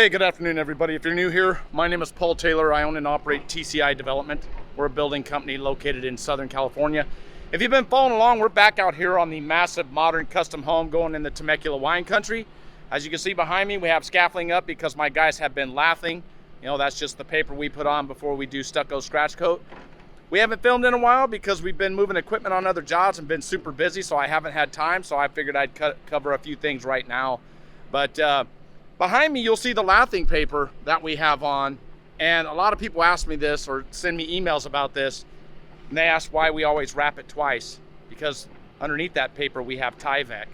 Hey, good afternoon, everybody. If you're new here, my name is Paul Taylor. I own and operate TCI Development. We're a building company located in Southern California. If you've been following along, we're back out here on the massive modern custom home going in the Temecula wine country. As you can see behind me, we have scaffolding up because my guys have been lathing. You know, that's just the paper we put on before we do stucco scratch coat. We haven't filmed in a while because we've been moving equipment on other jobs and been super busy, so I haven't had time. So I figured I'd cover a few things right now. But behind me, you'll see the lathing paper that we have on. And a lot of people ask me this or send me emails about this. And they ask why we always wrap it twice. Because underneath that paper, we have Tyvek.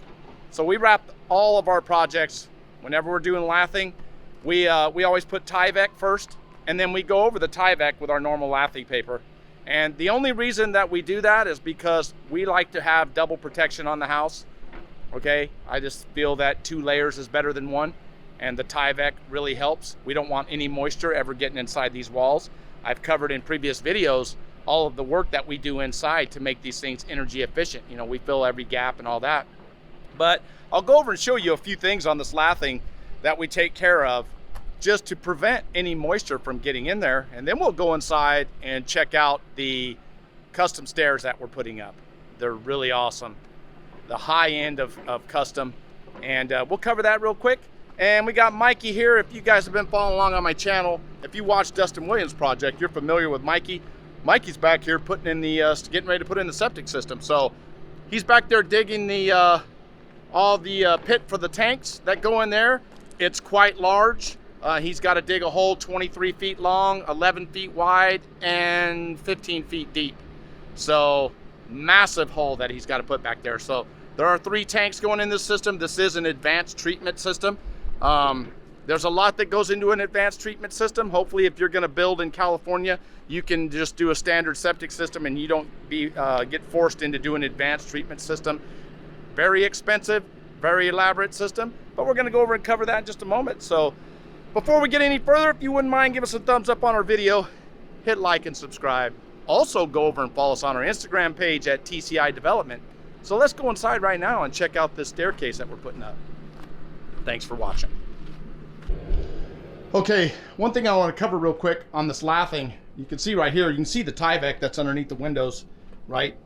So we wrap all of our projects. Whenever we're doing lathing, we always put Tyvek first. And then we go over the Tyvek with our normal lathing paper. And the only reason that we do that is because we like to have double protection on the house. Okay, I just feel that 2 layers is better than 1. And the Tyvek really helps. We don't want any moisture ever getting inside these walls. I've covered in previous videos all of the work that we do inside to make these things energy efficient. You know, we fill every gap and all that. But I'll go over and show you a few things on this lathing that we take care of just to prevent any moisture from getting in there. And then we'll go inside and check out the custom stairs that we're putting up. They're really awesome. The high end of custom. And we'll cover that real quick. And we got Mikey here. If you guys have been following along on my channel, if you watch Dustin Williams' project, you're familiar with Mikey. Mikey's back here putting in the, getting ready to put in the septic system. So he's back there digging the, all the pit for the tanks that go in there. It's quite large. He's got to dig a hole 23 feet long, 11 feet wide, and 15 feet deep. So massive hole that he's got to put back there. So there are 3 tanks going in this system. This is an advanced treatment system. There's a lot that goes into an advanced treatment system. Hopefully, if you're going to build in California, you can just do a standard septic system and you don't get forced into doing an advanced treatment system. Very expensive, very elaborate system, but we're going to go over and cover that in just a moment. So before we get any further, if you wouldn't mind, give us a thumbs up on our video, hit like and subscribe. Also, go over and follow us on our Instagram page at TCI Development. So let's go inside right now and check out this staircase that we're putting up. Thanks for watching. Okay, one thing I want to cover real quick on this lathing, you can see right here, you can see the Tyvek that's underneath the windows, right?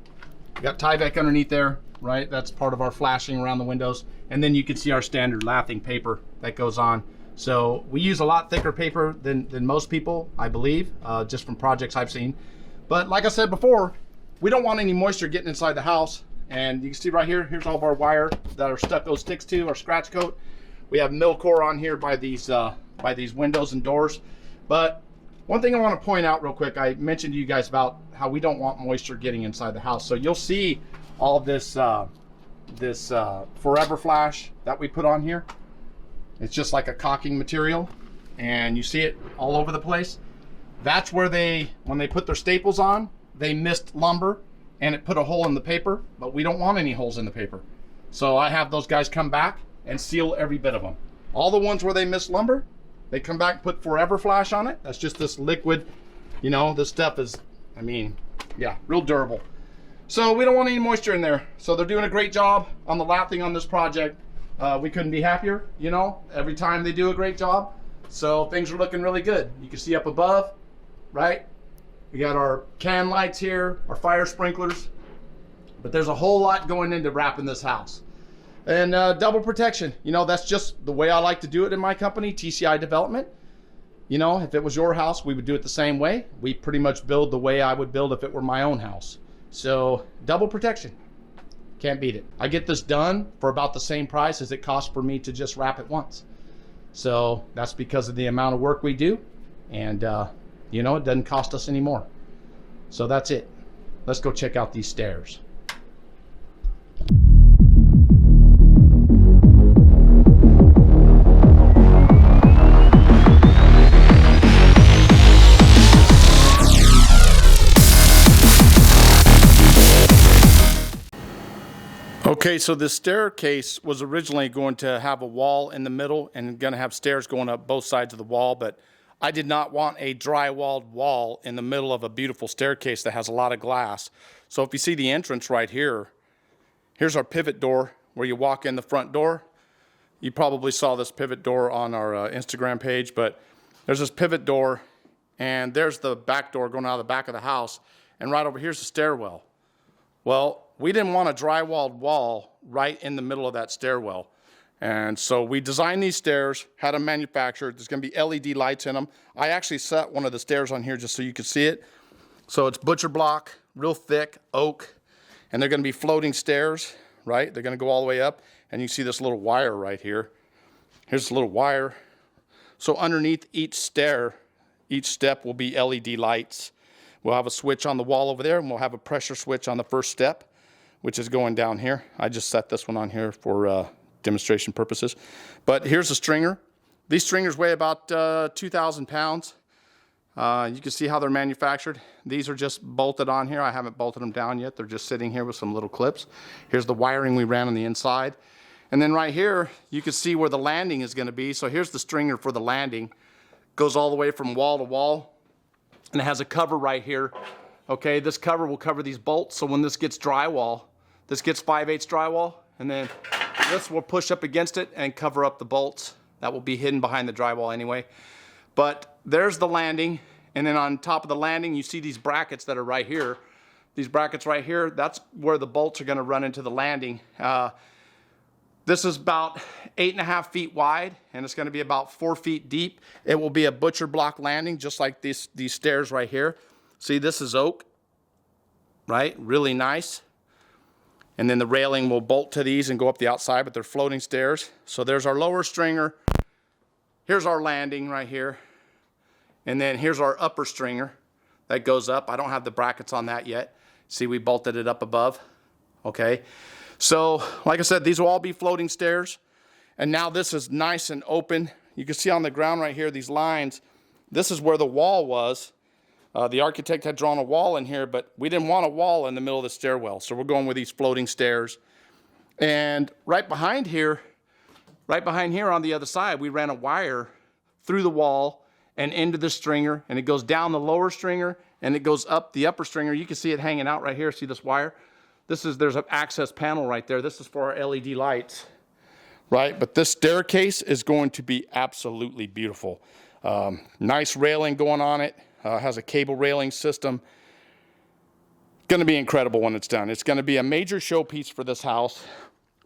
You got Tyvek underneath there, right? That's part of our flashing around the windows. And then you can see our standard lathing paper that goes on. So we use a lot thicker paper than most people, I believe, just from projects I've seen. But like I said before, we don't want any moisture getting inside the house. And you can see right here, here's all of our wire that our stucco sticks to, our scratch coat. We have Milcor on here by these windows and doors. But one thing I want to point out real quick, I mentioned to you guys about how we don't want moisture getting inside the house. So you'll see all of this forever flash that we put on here. It's just like a caulking material, and you see it all over the place. That's where when they put their staples on, they missed lumber and it put a hole in the paper, but we don't want any holes in the paper. So I have those guys come back and seal every bit of them. All the ones where they missed lumber, they come back and put forever flash on it. That's just this liquid, you know, this stuff is, I mean, yeah, real durable. So we don't want any moisture in there. So they're doing a great job on the lathing on this project. We couldn't be happier, you know, every time they do a great job. So things are looking really good. You can see up above, right? We got our can lights here, our fire sprinklers, but there's a whole lot going into wrapping this house. And double protection, you know, that's just the way I like to do it in my company, TCI Development. You know, if it was your house, we would do it the same way. We pretty much build the way I would build if it were my own house. So double protection, can't beat it. I get this done for about the same price as it costs for me to just wrap it once. So that's because of the amount of work we do. And, you know, it doesn't cost us any more. So that's it. Let's go check out these stairs. Okay, so this staircase was originally going to have a wall in the middle and going to have stairs going up both sides of the wall, but I did not want a drywalled wall in the middle of a beautiful staircase that has a lot of glass. So if you see the entrance right here, here's our pivot door where you walk in the front door. You probably saw this pivot door on our Instagram page, but there's this pivot door, and there's the back door going out of the back of the house, and right over here's the stairwell. Well, we didn't want a drywalled wall right in the middle of that stairwell. And so we designed these stairs, had them manufactured. There's gonna be LED lights in them. I actually set one of the stairs on here just so you could see it. So it's butcher block, real thick, oak, and they're gonna be floating stairs, right? They're gonna go all the way up, and you see this little wire right here. Here's a little wire. So underneath each stair, each step will be LED lights. We'll have a switch on the wall over there, and we'll have a pressure switch on the first step, which is going down here. I just set this one on here for demonstration purposes. But here's a stringer. These stringers weigh about 2,000 pounds. You can see how they're manufactured. These are just bolted on here. I haven't bolted them down yet. They're just sitting here with some little clips. Here's the wiring we ran on the inside. And then right here, you can see where the landing is gonna be. So here's the stringer for the landing. Goes all the way from wall to wall. And it has a cover right here. Okay, this cover will cover these bolts. So when this gets drywall, this gets 5/8 drywall, and then this will push up against it and cover up the bolts. That will be hidden behind the drywall anyway. But there's the landing, and then on top of the landing, you see these brackets that are right here. These brackets right here, that's where the bolts are gonna run into the landing. This is about 8.5 feet wide, and it's gonna be about 4 feet deep. It will be a butcher block landing, just like these stairs right here. See, this is oak, right? Really nice. And then the railing will bolt to these and go up the outside, but they're floating stairs. So there's our lower stringer. Here's our landing right here. And then here's our upper stringer that goes up. I don't have the brackets on that yet. See, we bolted it up above, okay? So, like I said, these will all be floating stairs. And now this is nice and open. You can see on the ground right here, these lines, this is where the wall was. The architect had drawn a wall in here, but we didn't want a wall in the middle of the stairwell. So we're going with these floating stairs. And right behind here on the other side, we ran a wire through the wall and into the stringer, and it goes down the lower stringer and it goes up the upper stringer. You can see it hanging out right here. See this wire? There's an access panel right there. This is for our LED lights, right? But this staircase is going to be absolutely beautiful. Nice railing going on it. Has a cable railing system. Going to be incredible when it's done. It's going to be a major showpiece for this house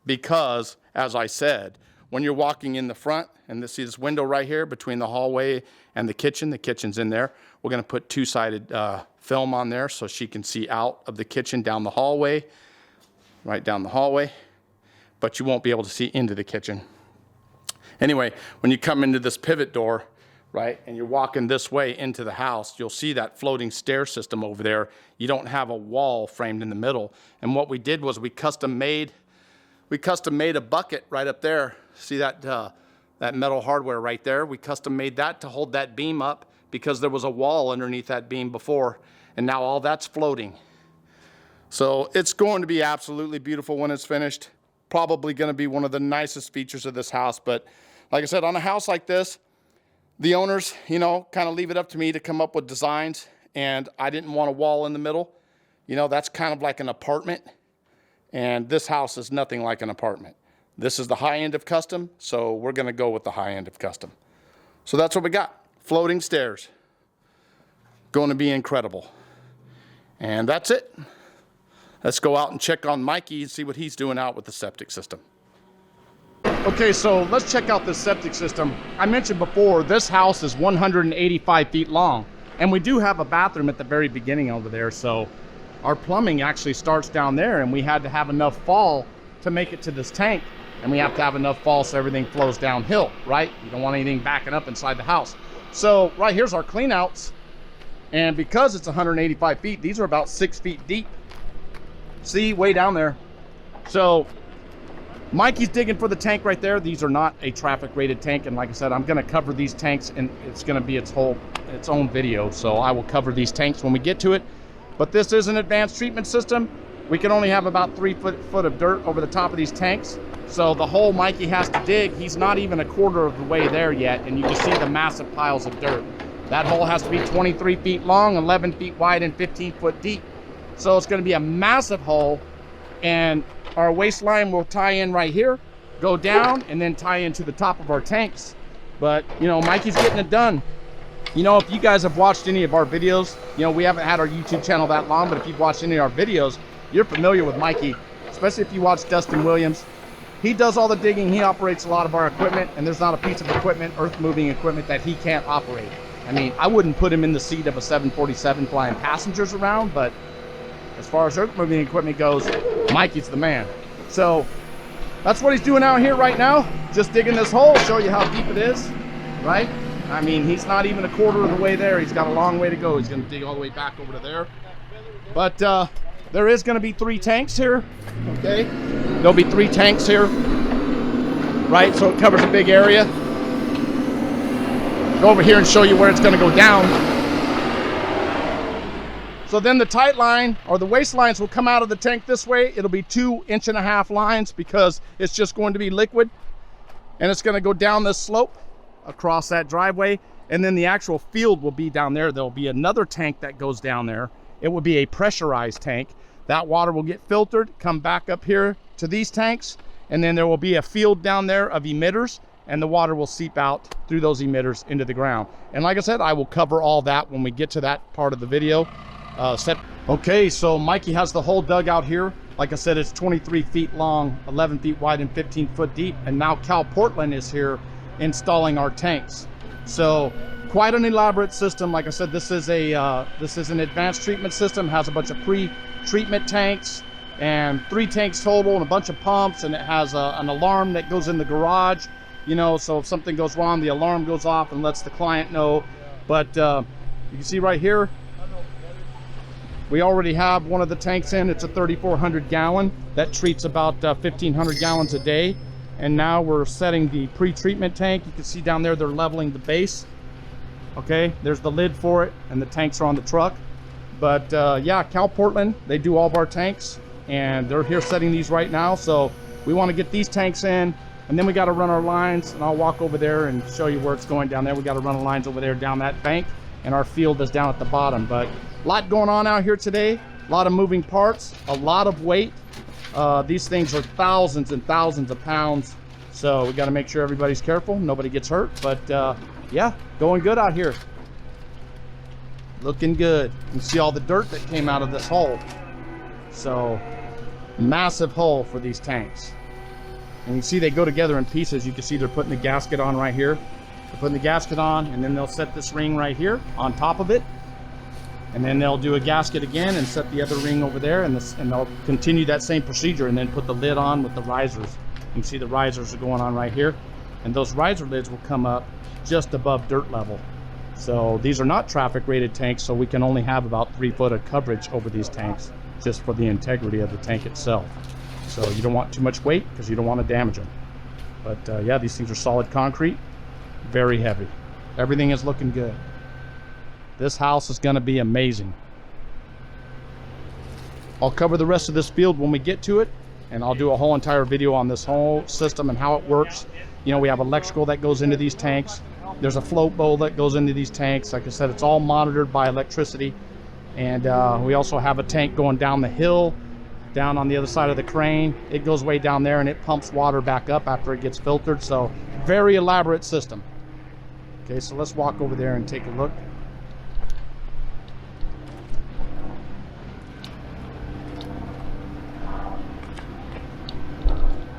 because, as I said, when you're walking in the front, and see this window right here between the hallway and the kitchen's in there. We're going to put two-sided film on there so she can see out of the kitchen down the hallway, right down the hallway, but you won't be able to see into the kitchen. Anyway, when you come into this pivot door, right, and you're walking this way into the house, you'll see that floating stair system over there. You don't have a wall framed in the middle. And what we did was we custom made a bucket right up there. See that metal hardware right there? We custom made that to hold that beam up because there was a wall underneath that beam before, and now all that's floating. So it's going to be absolutely beautiful when it's finished. Probably going to be one of the nicest features of this house. But like I said, on a house like this, the owners, you know, kind of leave it up to me to come up with designs, and I didn't want a wall in the middle. You know, that's kind of like an apartment, and this house is nothing like an apartment. This is the high end of custom, so we're going to go with the high end of custom. So that's what we got. Floating stairs. Going to be incredible. And that's it. Let's go out and check on Mikey and see what he's doing out with the septic system. Okay, so let's check out this septic system. I mentioned before, this house is 185 feet long, and we do have a bathroom at the very beginning over there, so our plumbing actually starts down there, and we had to have enough fall to make it to this tank, and we have to have enough fall so everything flows downhill, right? You don't want anything backing up inside the house. So right here's our cleanouts, and because it's 185 feet, these are about 6 feet deep. See, way down there. So Mikey's digging for the tank right there. These are not a traffic rated tank, and like I said, I'm going to cover these tanks, and it's going to be its own video, so I will cover these tanks when we get to it. But this is an advanced treatment system. We can only have about 3 foot of dirt over the top of these tanks, so the hole Mikey has to dig, he's not even a quarter of the way there yet, and you can see the massive piles of dirt. That hole has to be 23 feet long, 11 feet wide, and 15 foot deep. So it's going to be a massive hole, and our waste line will tie in right here, go down and then tie into the top of our tanks. But you know, Mikey's getting it done. You know, if you guys have watched any of our videos, you know, we haven't had our YouTube channel that long, but if you've watched any of our videos, you're familiar with Mikey, especially if you watch Dustin Williams. He does all the digging, he operates a lot of our equipment, and there's not a piece of equipment, earth moving equipment, that he can't operate. I mean, I wouldn't put him in the seat of a 747 flying passengers around, but as far as earth moving equipment goes, Mikey's the man. So that's what he's doing out here right now, just digging this hole, show you how deep it is, right? I mean, he's not even a quarter of the way there. He's got a long way to go. He's going to dig all the way back over to there. But there is going to be 3 tanks here, okay? There'll be 3 tanks here, right? So it covers a big area. Go over here and show you where it's going to go down. So then the tight line, or the waste lines, will come out of the tank this way. It'll be 2.5 inch lines because it's just going to be liquid. And it's going to go down this slope across that driveway, and then the actual field will be down there. There'll be another tank that goes down there. It will be a pressurized tank. That water will get filtered, come back up here to these tanks, and then there will be a field down there of emitters, and the water will seep out through those emitters into the ground. And like I said, I will cover all that when we get to that part of the video. Okay, so Mikey has the hole dug out here. Like I said, it's 23 feet long, 11 feet wide, and 15 foot deep, and now Cal Portland is here installing our tanks. So quite an elaborate system. Like I said, this is an advanced treatment system. Has a bunch of pre-treatment tanks and 3 tanks total and a bunch of pumps, and it has an alarm that goes in the garage, you know, so if something goes wrong, the alarm goes off and lets the client know. But you can see right here, we already have one of the tanks in. It's a 3,400 gallon that treats about 1,500 gallons a day. And now we're setting the pre-treatment tank. You can see down there they're leveling the base. Okay, there's the lid for it, and the tanks are on the truck. But yeah, Cal Portland, they do all of our tanks, and they're here setting these right now. So we want to get these tanks in, and then we got to run our lines, and I'll walk over there and show you where it's going down there. We got to run the lines over there down that bank, and our field is down at the bottom. But a lot going on out here today, a lot of moving parts, a lot of weight. These things are thousands and thousands of pounds, so we got to make sure everybody's careful, nobody gets hurt. But yeah, going good out here, looking good. You can see all the dirt that came out of this hole. So massive hole for these tanks, and you see they go together in pieces. You can see they're putting the gasket on right here. They're putting the gasket on, and then they'll set this ring right here on top of it. And then they'll do a gasket again and set the other ring over there, and they'll continue that same procedure, and then put the lid on with the risers. You can see the risers are going on right here, and those riser lids will come up just above dirt level. So these are not traffic rated tanks, so we can only have about 3 foot of coverage over these tanks, just for the integrity of the tank itself. So you don't want too much weight because you don't want to damage them. But yeah, these things are solid concrete, very heavy. Everything is looking good. This house is going to be amazing. I'll cover the rest of this field when we get to it, and I'll do a whole entire video on this whole system and how it works. You know, we have electrical that goes into these tanks. There's a float bowl that goes into these tanks. Like I said, it's all monitored by electricity. And we also have a tank going down the hill, down on the other side of the crane. It goes way down there, and it pumps water back up after it gets filtered. So very elaborate system. Okay, so let's walk over there and take a look.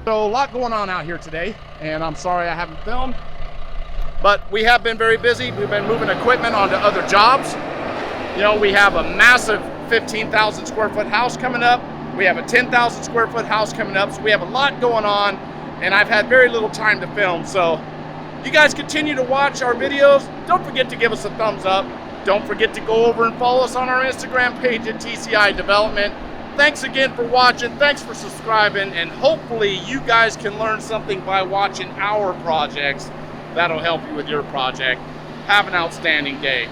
So a lot going on out here today, and I'm sorry I haven't filmed, but we have been very busy. We've been moving equipment onto other jobs. You know, we have a massive 15,000 square foot house coming up. We have a 10,000 square foot house coming up. So we have a lot going on, and I've had very little time to film. So you guys continue to watch our videos. Don't forget to give us a thumbs up. Don't forget to go over and follow us on our Instagram page at TCI Development. Thanks again for watching. Thanks for subscribing, and hopefully you guys can learn something by watching our projects. That'll help you with your project. Have an outstanding day.